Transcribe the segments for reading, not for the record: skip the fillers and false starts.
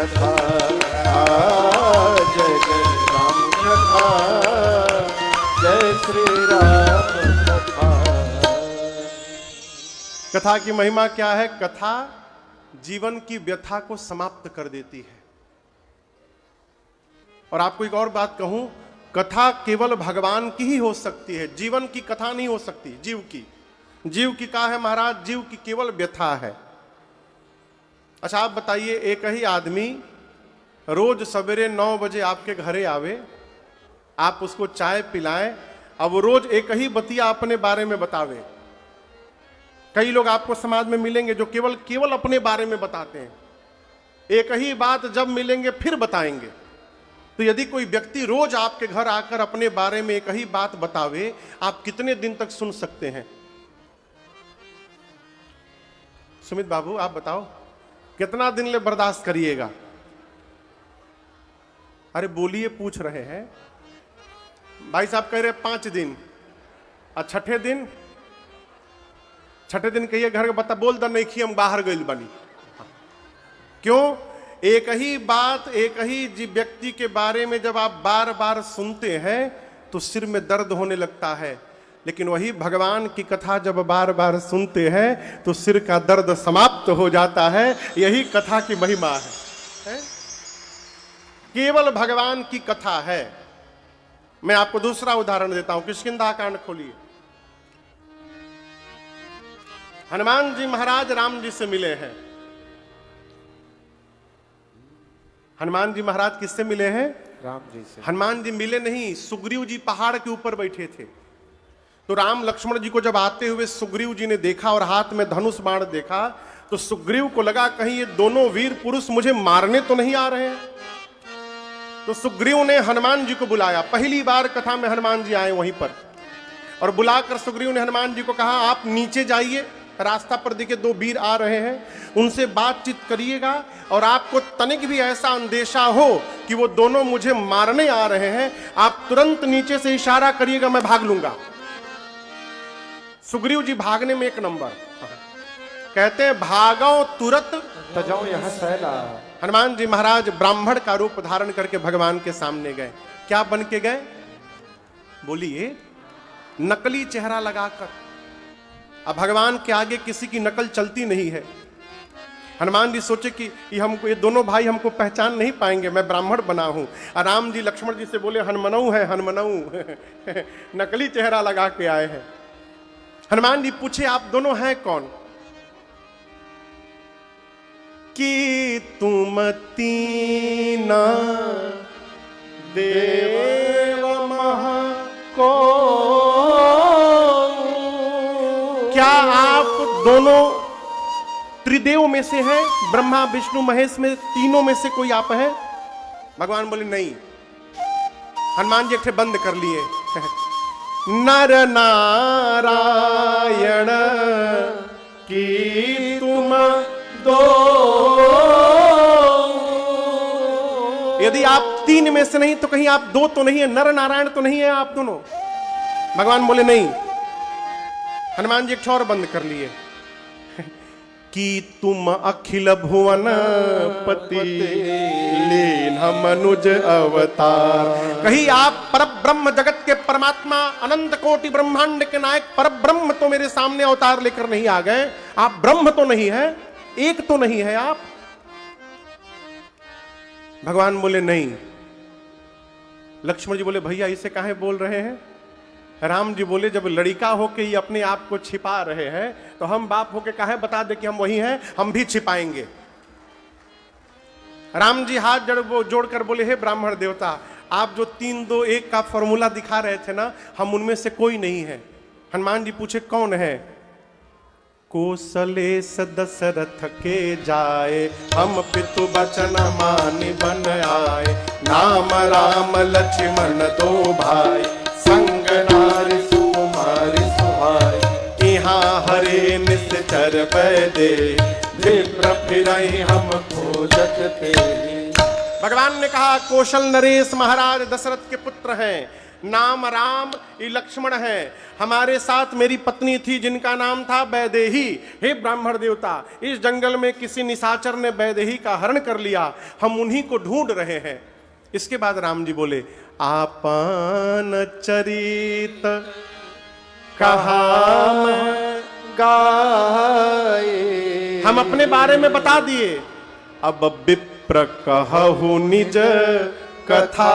कथा, जय जय राम कथा, जय श्री राम कथा। कथा की महिमा क्या है? कथा जीवन की व्यथा को समाप्त कर देती है। और आपको एक और बात कहूं, कथा केवल भगवान की ही हो सकती है, जीवन की कथा नहीं हो सकती। जीव की क्या है महाराज? जीव की केवल व्यथा है। अच्छा आप बताइए, एक ही आदमी रोज सवेरे 9 बजे आपके घरे आवे, आप उसको चाय पिलाएं, अब वो रोज एक ही बतिया अपने बारे में बतावे। कई लोग आपको समाज में मिलेंगे जो केवल अपने बारे में बताते हैं, एक ही बात जब मिलेंगे फिर बताएंगे। तो यदि कोई व्यक्ति रोज आपके घर आकर अपने बारे में एक ही बात बतावे, आप कितने दिन तक सुन सकते हैं? सुमित बाबू आप बताओ, कितना दिन ले बर्दाश्त करिएगा? अरे बोलिए, पूछ रहे हैं। भाई साहब कह रहे 5 दिन, और छठे दिन कहिए घर के बता बोल द नहीं कि हम बाहर गइल बनी। क्यों? एक ही बात एक ही व्यक्ति के बारे में जब आप बार बार सुनते हैं तो सिर में दर्द होने लगता है, लेकिन वही भगवान की कथा जब बार बार सुनते हैं तो सिर का दर्द समाप्त हो जाता है। यही कथा की महिमा है? केवल भगवान की कथा है। मैं आपको दूसरा उदाहरण देता हूं, किष्किंधा कांड खोलिए। हनुमान जी महाराज राम जी से मिले हैं। हनुमान जी महाराज किससे मिले हैं? राम जी से। हनुमान जी मिले नहीं, सुग्रीव जी पहाड़ के ऊपर बैठे थे। तो राम लक्ष्मण जी को जब आते हुए सुग्रीव जी ने देखा और हाथ में धनुष बाण देखा, तो सुग्रीव को लगा कहीं ये दोनों वीर पुरुष मुझे मारने तो नहीं आ रहे हैं। तो सुग्रीव ने हनुमान जी को बुलाया। पहली बार कथा में हनुमान जी आए वहीं पर, और बुलाकर सुग्रीव ने हनुमान जी को कहा आप नीचे जाइए, रास्ता पर देखिए 2 वीर आ रहे हैं, उनसे बातचीत करिएगा, और आपको तनिक भी ऐसा अंदेशा हो कि वो दोनों मुझे मारने आ रहे हैं, आप तुरंत नीचे से इशारा करिएगा, मैं भाग लूंगा। सुग्रीव जी भागने में 1 नंबर, कहते हैं भागो तुरंत तजाओ यह सैला। हनुमान जी महाराज ब्राह्मण का रूप धारण करके भगवान के सामने गए। क्या बन के गए? बोलिए। नकली चेहरा लगाकर। अब भगवान के आगे किसी की नकल चलती नहीं है। हनुमान जी सोचे कि ये दोनों भाई हमको पहचान नहीं पाएंगे, मैं ब्राह्मण बना हूं। और राम जी लक्ष्मण जी से बोले हनुमनऊ है, हनुमनऊ नकली चेहरा लगा के आए हैं। हनुमान जी पूछे आप दोनों हैं कौन? कि तुम तीना देव महा को, क्या आप दोनों त्रिदेव में से हैं? ब्रह्मा विष्णु महेश में तीनों में से कोई आप हैं? भगवान बोले नहीं। हनुमान जी एक बंद कर लिए। नर नारायण की तुम दो, यदि आप 3 में से नहीं तो कहीं आप 2 तो नहीं है, नर नारायण तो नहीं है आप दोनों? भगवान बोले नहीं। हनुमान जी एक और बंद कर लिए कि तुम अखिल भुवन पति लीन मनुज अवतार, कहीं आप परब्रह्म जगत के परमात्मा अनंत कोटि ब्रह्मांड के नायक परब्रह्म तो मेरे सामने अवतार लेकर नहीं आ गए? आप ब्रह्म तो नहीं है, एक तो नहीं है आप? भगवान बोले नहीं। लक्ष्मण जी बोले भैया इसे काहे बोल रहे हैं? राम जी बोले जब लड़का होके ये अपने आप को छिपा रहे हैं तो हम बाप होके काहे बता दे कि हम वही हैं, हम भी छिपाएंगे। राम जी हाथ जोड़कर बोले हे ब्राह्मण देवता, आप जो 3 2 1 का फॉर्मूला दिखा रहे थे ना, हम उनमें से कोई नहीं है। हनुमान जी पूछे कौन है? कौशलेश दशरथ के जाए, हम पितु बचन मानि बन आए, नाम राम लक्ष्मण 2 भाई, संग नारी सुकुमारी सुहाई, यहाँ हरे निश्चर पैदे, विप्र फिरहि हम खोजत तेरी। भगवान ने कहा कौशल नरेश महाराज दशरथ के पुत्र हैं, नाम राम, ये लक्ष्मण है। हमारे साथ मेरी पत्नी थी जिनका नाम था वैदेही। हे ब्राह्मण देवता, इस जंगल में किसी निशाचर ने वैदेही का हरण कर लिया, हम उन्हीं को ढूंढ रहे हैं। इसके बाद राम जी बोले, आपन चरित कहा गाए। हम अपने बारे में बता दिए, अब विप्र कहु निज कथा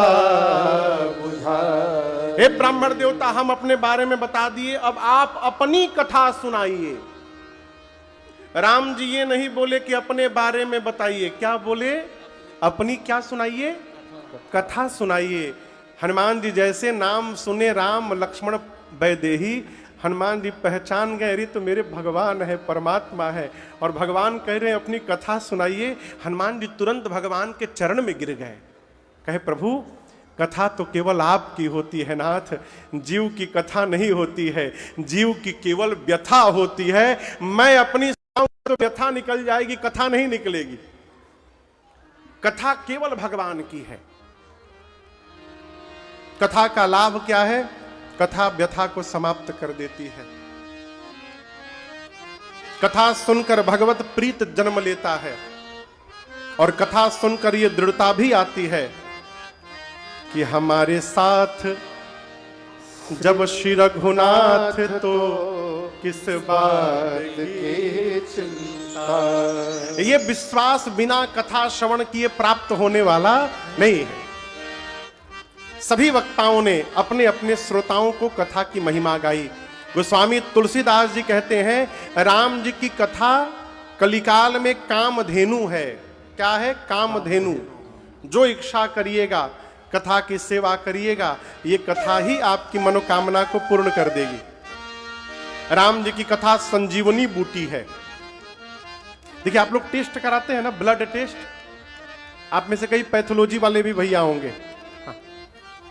बुझाए। हे ब्राह्मण देवता, हम अपने बारे में बता दिए, अब आप अपनी कथा सुनाइए। राम जी ये नहीं बोले कि अपने बारे में बताइए, क्या बोले? अपनी क्या सुनाइए? कथा सुनाइए। हनुमान जी जैसे नाम सुने राम लक्ष्मण वैदेही, हनुमान जी पहचान गए, अरे तो मेरे भगवान है, परमात्मा है, और भगवान कह रहे हैं अपनी कथा सुनाइए। हनुमान जी तुरंत भगवान के चरण में गिर गए, कहे प्रभु कथा तो केवल आपकी होती है नाथ, जीव की कथा नहीं होती है, जीव की केवल व्यथा होती है। मैं अपनी तो व्यथा निकल जाएगी, कथा नहीं निकलेगी। कथा केवल भगवान की है। कथा का लाभ क्या है? कथा व्यथा को समाप्त कर देती है। कथा सुनकर भगवत प्रीत जन्म लेता है, और कथा सुनकर यह दृढ़ता भी आती है कि हमारे साथ जब श्री रघुनाथ तो किस बात की चिंता। ये विश्वास बिना कथा श्रवण किए प्राप्त होने वाला नहीं है। सभी वक्ताओं ने अपने अपने श्रोताओं को कथा की महिमा गाई। गोस्वामी तुलसीदास जी कहते हैं, राम जी की कथा कलिकाल में कामधेनु है। क्या है? कामधेनु। जो इच्छा करिएगा, कथा की सेवा करिएगा, ये कथा ही आपकी मनोकामना को पूर्ण कर देगी। राम जी की कथा संजीवनी बूटी है। देखिए, आप लोग टेस्ट कराते हैं ना, ब्लड टेस्ट। आप में से कई पैथोलॉजी वाले भी भैया होंगे।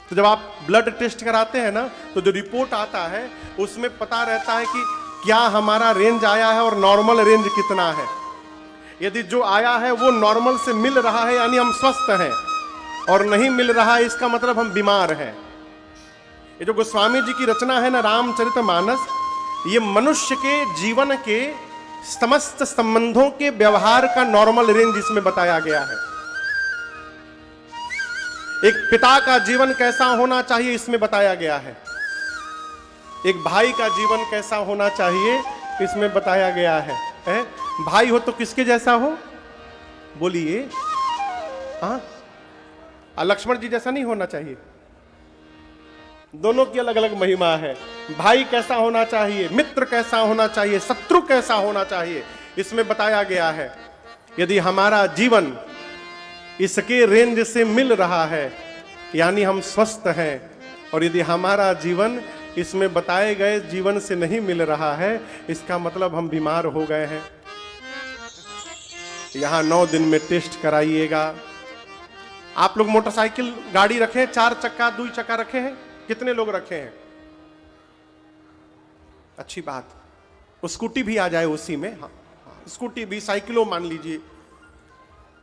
तो जब आप ब्लड टेस्ट कराते हैं ना, तो जो रिपोर्ट आता है उसमें पता रहता है कि क्या हमारा रेंज आया है और नॉर्मल रेंज कितना है। यदि जो आया है वो नॉर्मल से मिल रहा है, यानी हम स्वस्थ हैं, और नहीं मिल रहा है, इसका मतलब हम बीमार हैं। ये जो गोस्वामी जी की रचना है ना, रामचरितमानस, ये मनुष्य के जीवन के समस्त संबंधों के व्यवहार का नॉर्मल रेंज इसमें बताया गया है। एक पिता का जीवन कैसा होना चाहिए इसमें बताया गया है। एक भाई का जीवन कैसा होना चाहिए इसमें बताया गया है? भाई हो तो किसके जैसा हो? बोलिए। हाँ, लक्ष्मण जी जैसा नहीं होना चाहिए। दोनों की अलग अलग महिमा है। भाई कैसा होना चाहिए, मित्र कैसा होना चाहिए, शत्रु कैसा होना चाहिए, इसमें बताया गया है। यदि हमारा जीवन इसके रेंज से मिल रहा है, यानी हम स्वस्थ हैं, और यदि हमारा जीवन इसमें बताए गए जीवन से नहीं मिल रहा है, इसका मतलब हम बीमार हो गए हैं। यहां 9 दिन में टेस्ट कराइएगा। आप लोग मोटरसाइकिल गाड़ी रखे हैं, 4 चक्का 2 चक्का रखे हैं? कितने लोग रखे हैं? अच्छी बात। स्कूटी भी आ जाए उसी में। हाँ, स्कूटी भी, साइकिलों मान लीजिए।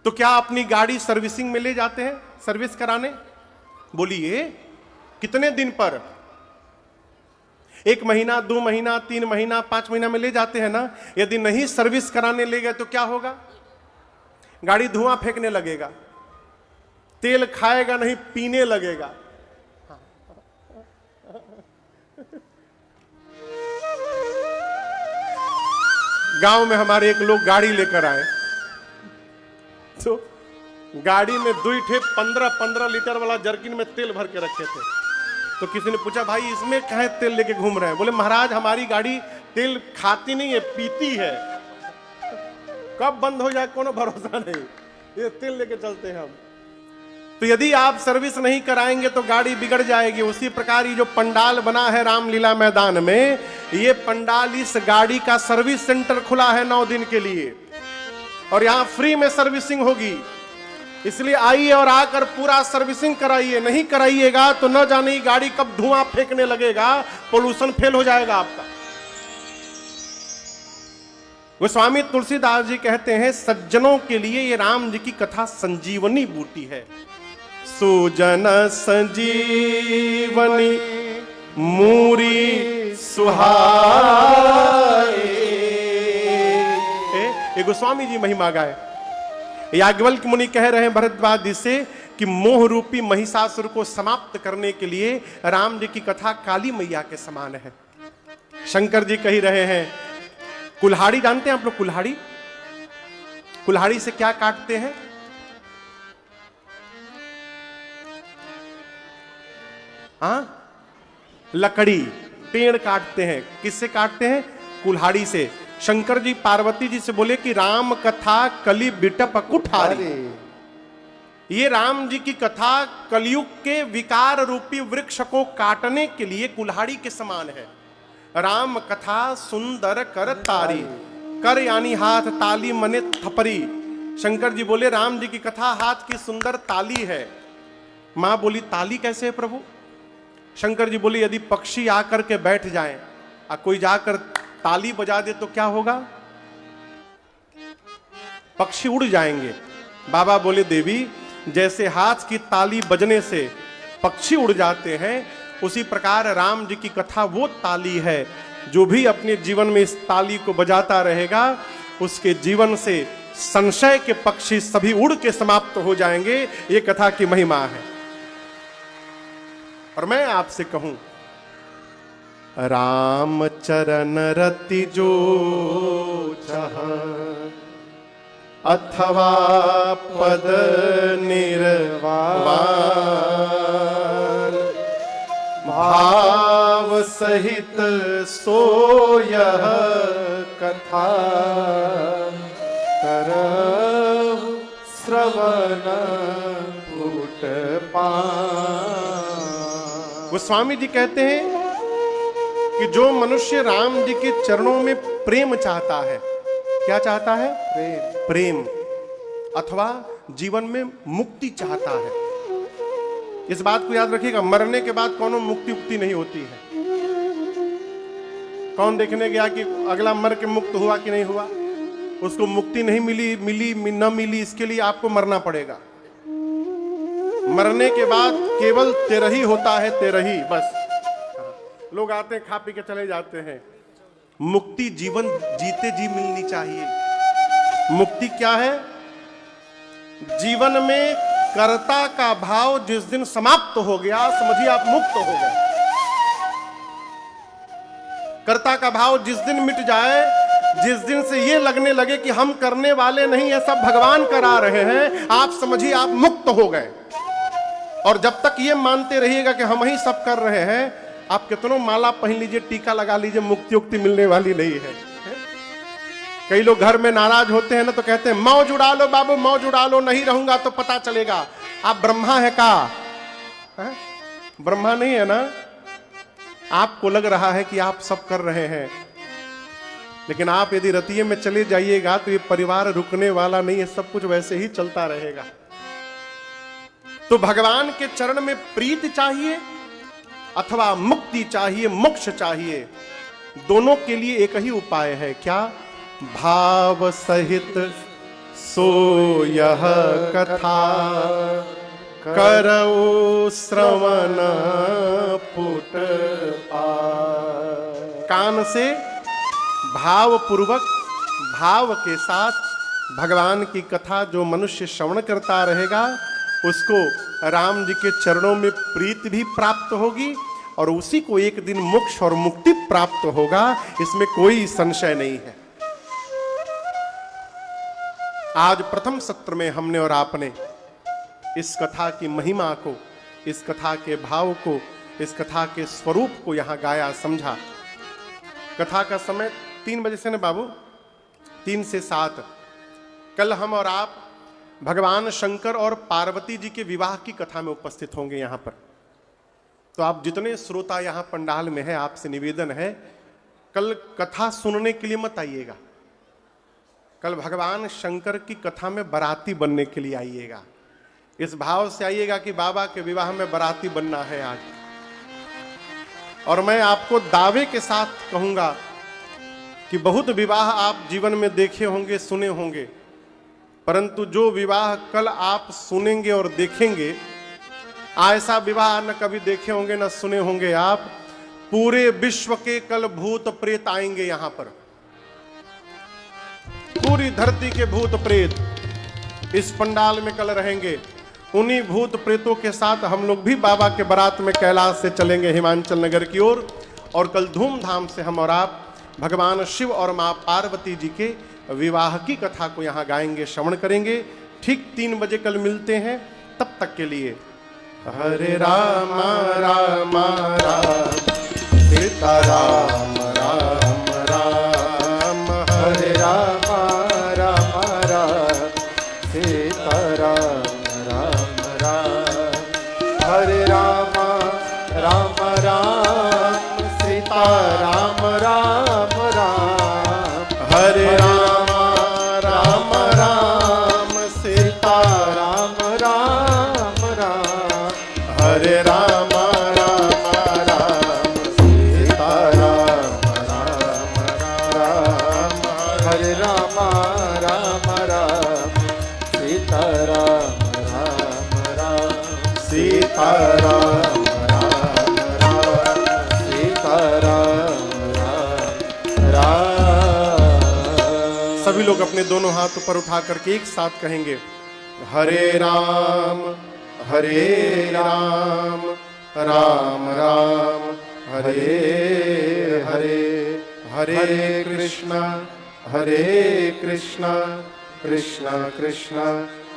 तो क्या अपनी गाड़ी सर्विसिंग में ले जाते हैं सर्विस कराने? बोलिए, कितने दिन पर? 1 महीना, 2 महीना, 3 महीना, 5 महीना में ले जाते हैं ना। यदि नहीं सर्विस कराने ले गए तो क्या होगा? गाड़ी धुआं फेंकने लगेगा, तेल खाएगा नहीं, पीने लगेगा। गांव में हमारे एक लोग गाड़ी लेकर आए, तो गाड़ी में 2 ठे 15-15 लीटर वाला जर्किन में तेल भर के रखे थे। तो किसी ने पूछा, भाई इसमें कहाँ तेल लेके घूम रहे हैं? बोले, महाराज हमारी गाड़ी तेल खाती नहीं है, पीती है। कब बंद हो जाए कोनो भरोसा नहीं, ये तेल लेके चलते हैं हम। तो यदि आप सर्विस नहीं कराएंगे तो गाड़ी बिगड़ जाएगी। उसी प्रकार ये जो पंडाल बना है रामलीला मैदान में, ये पंडाल इस गाड़ी का सर्विस सेंटर खुला है 9 दिन के लिए, और यहां फ्री में सर्विसिंग होगी। इसलिए आइए और आकर पूरा सर्विसिंग कराइए। नहीं कराइएगा तो न जाने गाड़ी कब धुआं फेंकने लगेगा, पोल्यूशन फेल हो जाएगा आपका। गोस्वामी तुलसीदास जी कहते हैं, सज्जनों के लिए ये राम जी की कथा संजीवनी बूटी है। सुजन संजीवनी मूरी सुहाए। ये गोस्वामी जी महिमा गाए। याज्ञवल्क्य मुनि कह रहे हैं भरद्वाज जी से कि मोह रूपी महिषासुर को समाप्त करने के लिए राम जी की कथा काली मैया के समान है। शंकर जी कह रहे हैं, कुल्हाड़ी जानते हैं आप लोग? कुल्हाड़ी, कुल्हाड़ी से क्या काटते हैं? हाँ, लकड़ी, पेड़ काटते हैं। किससे काटते हैं? कुल्हाड़ी से। शंकर जी पार्वती जी से बोले कि राम कथा कली बिटप कुठारी। ये राम जी की कथा कलयुग के विकार रूपी वृक्ष को काटने के लिए कुल्हाड़ी के समान है। राम कथा सुंदर कर तारी, कर यानी हाथ, ताली मने थपरी। शंकर जी बोले राम जी की कथा हाथ की सुंदर ताली है। मां बोली ताली कैसे है प्रभु? शंकर जी बोले यदि पक्षी आकर के बैठ जाए और कोई जाकर ताली बजा दे तो क्या होगा? पक्षी उड़ जाएंगे। बाबा बोले देवी जैसे हाथ की ताली बजने से पक्षी उड़ जाते हैं, उसी प्रकार राम जी की कथा वो ताली है। जो भी अपने जीवन में इस ताली को बजाता रहेगा उसके जीवन से संशय के पक्षी सभी उड़ के समाप्त हो जाएंगे। ये कथा की महिमा है। और मैं आपसे कहूं, राम चरण रति जो चाह अथवा पद निर्वाण, भाव सहित सो यह कथा करहु श्रवण फूट पान। गोस्वामी जी कहते हैं कि जो मनुष्य राम जी के चरणों में प्रेम चाहता है, क्या चाहता है? प्रेम अथवा जीवन में मुक्ति चाहता है। इस बात को याद रखिएगा, मरने के बाद कौनो मुक्ति उक्ति नहीं होती है। कौन देखने गया कि अगला मर के मुक्त हुआ कि नहीं हुआ? उसको मुक्ति नहीं मिली न मिली, इसके लिए आपको मरना पड़ेगा। मरने के बाद केवल तेरा ही होता है, तेरा ही बस। लोग आते हैं खा पी के चले जाते हैं। मुक्ति जीवन जीते जी मिलनी चाहिए। मुक्ति क्या है? जीवन में कर्ता का भाव जिस दिन समाप्त हो गया, समझिए आप मुक्त हो गए। कर्ता का भाव जिस दिन मिट जाए, जिस दिन से ये लगने लगे कि हम करने वाले नहीं है, सब भगवान करा रहे हैं, आप समझिए आप मुक्त हो गए। और जब तक ये मानते रहिएगा कि हम ही सब कर रहे हैं, आप कितनों माला पहन लीजिए, टीका लगा लीजिए, मुक्ति उक्ति मिलने वाली नहीं है। कई लोग घर में नाराज होते हैं ना, तो कहते हैं मौज उड़ा लो बाबू, मौज उड़ा लो, नहीं रहूंगा तो पता चलेगा। आप ब्रह्मा है का? ब्रह्मा नहीं है ना। आपको लग रहा है कि आप सब कर रहे हैं, लेकिन आप यदि रतिये में चले जाइएगा तो ये परिवार रुकने वाला नहीं है, सब कुछ वैसे ही चलता रहेगा। तो भगवान के चरण में प्रीति चाहिए अथवा मुक्ति चाहिए, मोक्ष चाहिए, दोनों के लिए एक ही उपाय है। क्या? भाव सहित सो यह कथा करऊ श्रवण पुट कान से भाव पूर्वक, भाव के साथ भगवान की कथा जो मनुष्य श्रवण करता रहेगा उसको राम जी के चरणों में प्रीति भी प्राप्त होगी और उसी को एक दिन मोक्ष और मुक्ति प्राप्त होगा, इसमें कोई संशय नहीं है। आज प्रथम सत्र में हमने और आपने इस कथा की महिमा को, इस कथा के भाव को, इस कथा के स्वरूप को यहां गाया, समझा। कथा का समय 3 बजे से ना बाबू, 3 से 7। कल हम और आप भगवान शंकर और पार्वती जी के विवाह की कथा में उपस्थित होंगे यहां पर। तो आप जितने श्रोता यहां पंडाल में हैं, आपसे निवेदन है कल कथा सुनने के लिए मत आइएगा। कल भगवान शंकर की कथा में बाराती बनने के लिए आइएगा। इस भाव से आइएगा कि बाबा के विवाह में बाराती बनना है आज। और मैं आपको दावे के साथ कहूंगा कि बहुत विवाह आप जीवन में देखे होंगे, सुने होंगे, परंतु जो विवाह कल आप सुनेंगे और देखेंगे ऐसा विवाह न कभी देखे होंगे न सुने होंगे आप। पूरे विश्व के कल भूत प्रेत आएंगे यहां पर, पूरी धरती के भूत प्रेत इस पंडाल में कल रहेंगे। उन्हीं भूत प्रेतों के साथ हम लोग भी बाबा के बारात में कैलाश से चलेंगे हिमाचल नगर की ओर, और कल धूमधाम से हम और आप भगवान शिव और मां पार्वती जी के विवाह की कथा को यहाँ गाएंगे, श्रवण करेंगे। ठीक 3 बजे कल मिलते हैं, तब तक के लिए हरे राम राम राम सीता राम राम राम, हरे राम राम राम सीता राम राम राम, हरे राम राम राम सीता राम राम राम, हरे राम राम राम सीता राम राम राम, हरे राम राम राम सीता राम राम राम, हरे राम राम राम सीता राम राम राम, सीता राम राम राम, सीता राम राम राम। सभी लोग अपने दोनों हाथ ऊपर उठा करके एक साथ कहेंगे हरे राम राम राम राम हरे हरे, हरे कृष्णा कृष्ण कृष्ण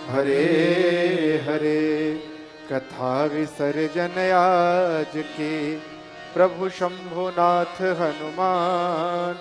हरे हरे। कथा विसर्जन आज की प्रभु शंभुनाथ हनुमान,